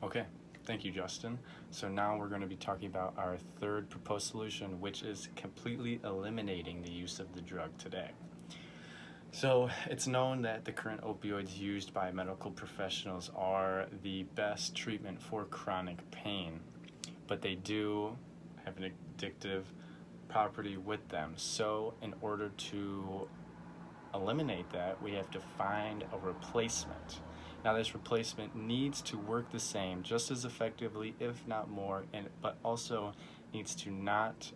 Okay, thank you, Justin. So now we're going to be talking about our third proposed solution, which is completely eliminating the use of the drug today. So it's known that the current opioids used by medical professionals are the best treatment for chronic pain, but they do have an addictive property with them. So in order to eliminate that, we have to find a replacement. Now, this replacement needs to work the same, just as effectively, if not more, but also needs to not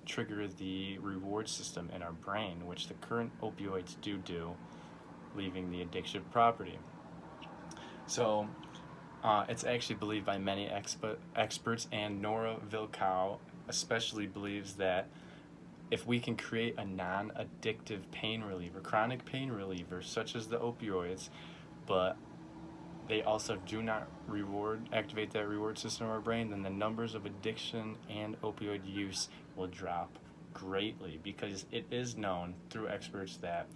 trigger the reward system in our brain, which the current opioids do, leaving the addictive property. So, it's actually believed by many experts, and Nora Vilkow especially believes that if we can create a non-addictive pain reliever, chronic pain reliever, such as the opioids, but they also do not activate that reward system in our brain, then the numbers of addiction and opioid use will drop greatly, because it is known through experts that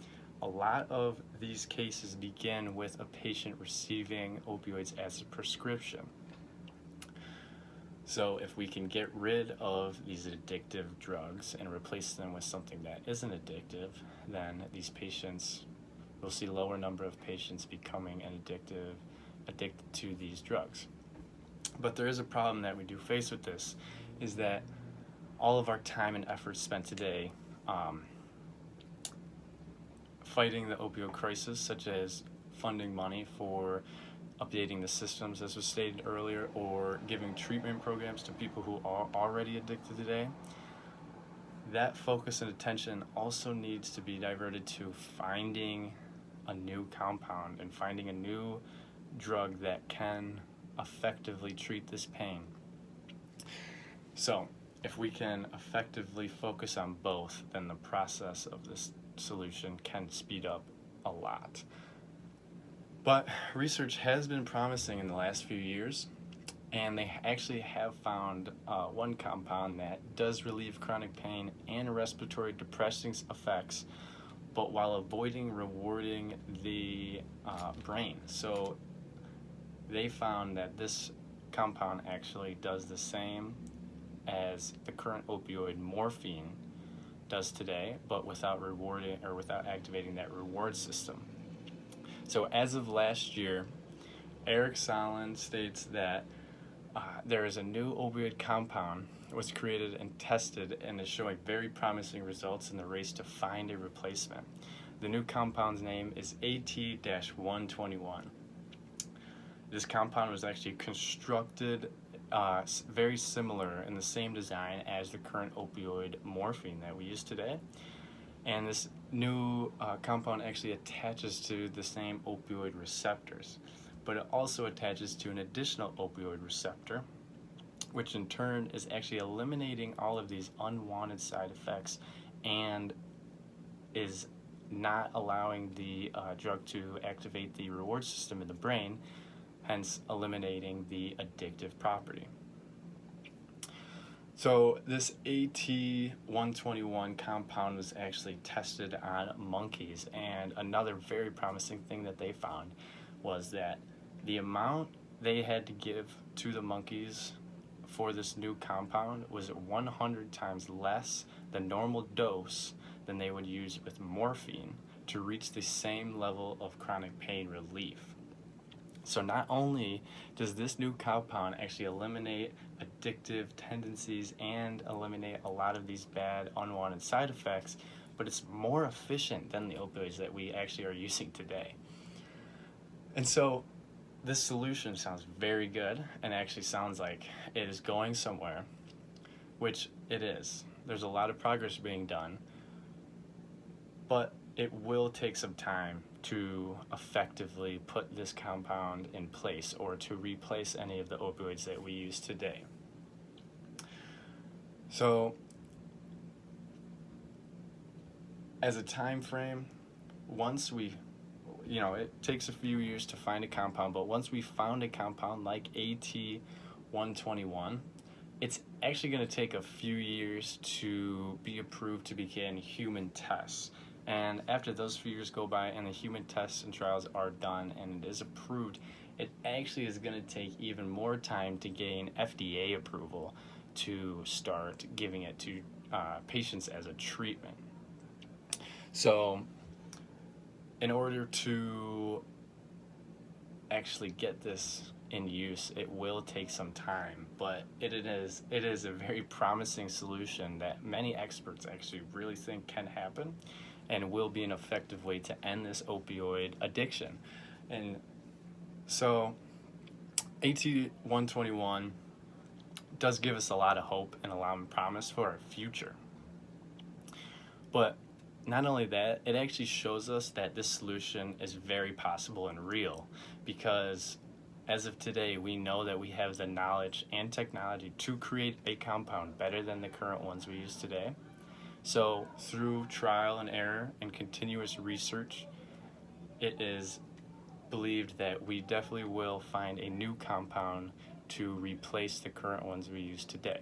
a lot of these cases begin with a patient receiving opioids as a prescription. So if we can get rid of these addictive drugs and replace them with something that isn't addictive, then these patients, we'll see lower number of patients becoming addicted to these drugs. But there is a problem that we do face with this, is that all of our time and effort spent today fighting the opioid crisis, such as funding money for updating the systems, as was stated earlier, or giving treatment programs to people who are already addicted today, that focus and attention also needs to be diverted to finding a new compound and finding a new drug that can effectively treat this pain. So, if we can effectively focus on both, then the process of this solution can speed up a lot. But research has been promising in the last few years, and they actually have found one compound that does relieve chronic pain and respiratory depressing effects, but while avoiding rewarding the brain. So they found that this compound actually does the same as the current opioid morphine does today, but without activating that reward system. So as of last year, Eric Solon states that there is a new opioid compound that was created and tested and is showing very promising results in the race to find a replacement. The new compound's name is AT-121. This compound was actually constructed very similar in the same design as the current opioid morphine that we use today. And this new compound actually attaches to the same opioid receptors, but it also attaches to an additional opioid receptor, which in turn is actually eliminating all of these unwanted side effects and is not allowing the drug to activate the reward system in the brain, hence eliminating the addictive property. So this AT-121 compound was actually tested on monkeys, and another very promising thing that they found was that the amount they had to give to the monkeys for this new compound was 100 times less the normal dose than they would use with morphine to reach the same level of chronic pain relief. So not only does this new compound actually eliminate addictive tendencies and eliminate a lot of these bad unwanted side effects, but it's more efficient than the opioids that we actually are using today. And so this solution sounds very good and actually sounds like it is going somewhere, which it is. There's a lot of progress being done, but it will take some time to effectively put this compound in place or to replace any of the opioids that we use today. So, as a time frame, once we, it takes a few years to find a compound, but once we found a compound like AT-121, it's actually going to take a few years to be approved to begin human tests. And after those few years go by and the human tests and trials are done and it is approved, it actually is going to take even more time to gain FDA approval to start giving it to patients as a treatment. So, in order to actually get this in use, it will take some time, but it is a very promising solution that many experts actually really think can happen and will be an effective way to end this opioid addiction. And so AT121 does give us a lot of hope and a lot of promise for our future. But not only that, it actually shows us that this solution is very possible and real, because as of today, we know that we have the knowledge and technology to create a compound better than the current ones we use today. So through trial and error and continuous research, it is believed that we definitely will find a new compound to replace the current ones we use today.